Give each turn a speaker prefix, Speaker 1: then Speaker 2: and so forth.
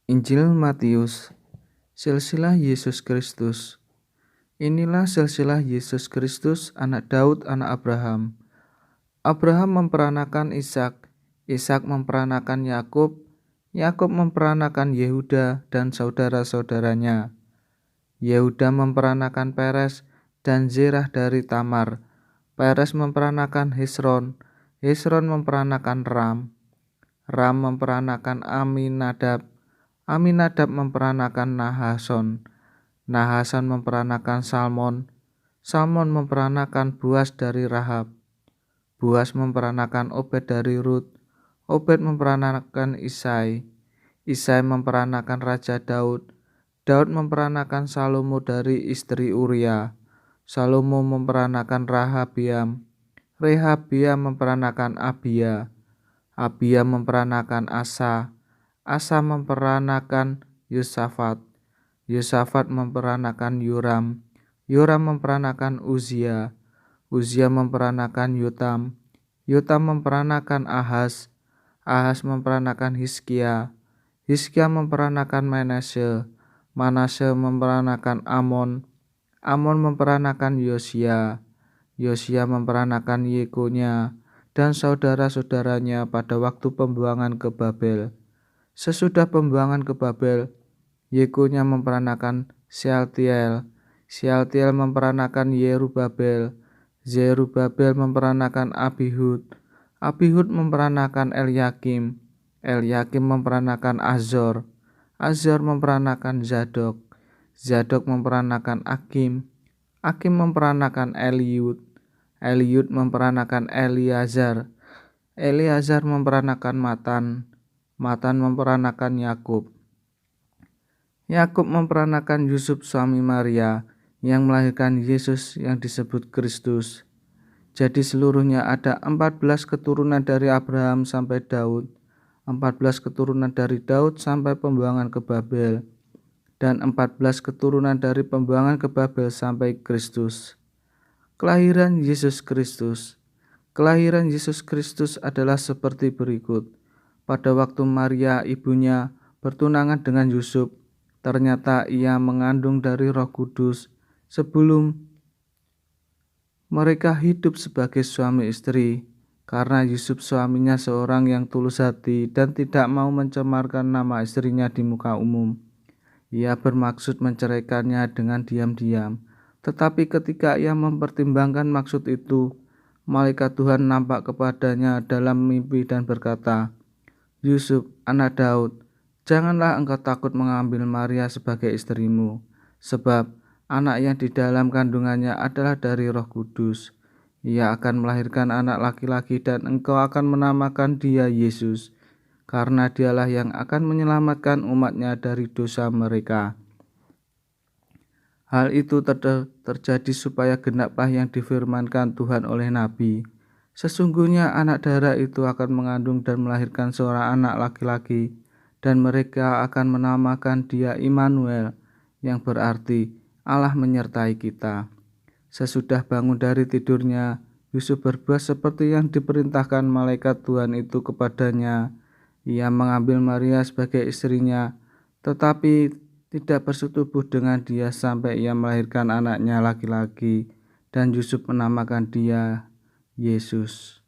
Speaker 1: Injil Matius, silsilah Yesus Kristus. Inilah silsilah Yesus Kristus, anak Daud, anak Abraham. Abraham memperanakan Ishak, Ishak memperanakan Yakub, Yakub memperanakan Yehuda dan saudara-saudaranya. Yehuda memperanakan Peres dan Zerah dari Tamar. Peres memperanakan Hesron, Hesron memperanakan Ram, Ram memperanakan Aminadab, Aminadab memperanakan Nahason, Nahason memperanakan Salmon, Salmon memperanakan Boas dari Rahab, Boas memperanakan Obed dari Rut, Obed memperanakan Isai, Isai memperanakan Raja Daud, Daud memperanakan Salomo dari istri Uria, Salomo memperanakan Rehabiam, Rehabiam memperanakan Abia, Abia memperanakan Asa, Asa memperanakan Yosafat, Yosafat memperanakan Yoram, Yoram memperanakan Uzia, Uzia memperanakan Yotam, Yotam memperanakan Ahaz, Ahaz memperanakan Hizkia, Hizkia memperanakan Manasye, Manasye memperanakan Amon, Amon memperanakan Yosia, Yosia memperanakan Yekonya dan saudara-saudaranya pada waktu pembuangan ke Babel. Sesudah pembuangan ke Babel, Yekonya memperanakan Shealtiel, Shealtiel memperanakan Yerubabel, Zerubabel memperanakan Abihud, Abihud memperanakan Elyakim, Elyakim memperanakan Azor, Azor memperanakan Zadok, Zadok memperanakan Akim, Akim memperanakan Eliud, Eliud memperanakan Eleazar, Eleazar memperanakan Matan, Matan memperanakan Yakub, Yakub memperanakan Yusuf suami Maria yang melahirkan Yesus yang disebut Kristus. Jadi seluruhnya ada 14 keturunan dari Abraham sampai Daud, 14 keturunan dari Daud sampai pembuangan ke Babel, dan 14 keturunan dari pembuangan ke Babel sampai Kristus. Kelahiran Yesus Kristus. Kelahiran Yesus Kristus adalah seperti berikut. Pada waktu Maria ibunya bertunangan dengan Yusuf, ternyata ia mengandung dari Roh Kudus sebelum mereka hidup sebagai suami istri, karena Yusuf suaminya seorang yang tulus hati dan tidak mau mencemarkan nama istrinya di muka umum. Ia bermaksud menceraikannya dengan diam-diam, tetapi ketika ia mempertimbangkan maksud itu, malaikat Tuhan nampak kepadanya dalam mimpi dan berkata, "Yusuf, anak Daud, janganlah engkau takut mengambil Maria sebagai istrimu, sebab anak yang di dalam kandungannya adalah dari Roh Kudus. Ia akan melahirkan anak laki-laki dan engkau akan menamakan dia Yesus, karena dialah yang akan menyelamatkan umatnya dari dosa mereka." Hal itu terjadi supaya genaplah yang difirmankan Tuhan oleh Nabi. Sesungguhnya anak darah itu akan mengandung dan melahirkan seorang anak laki-laki, dan mereka akan menamakan dia Immanuel, yang berarti Allah menyertai kita. Sesudah bangun dari tidurnya, Yusuf berbuat seperti yang diperintahkan malaikat Tuhan itu kepadanya. Ia mengambil Maria sebagai istrinya, tetapi tidak bersetubuh dengan dia sampai ia melahirkan anaknya laki-laki, dan Yusuf menamakan dia Yesus.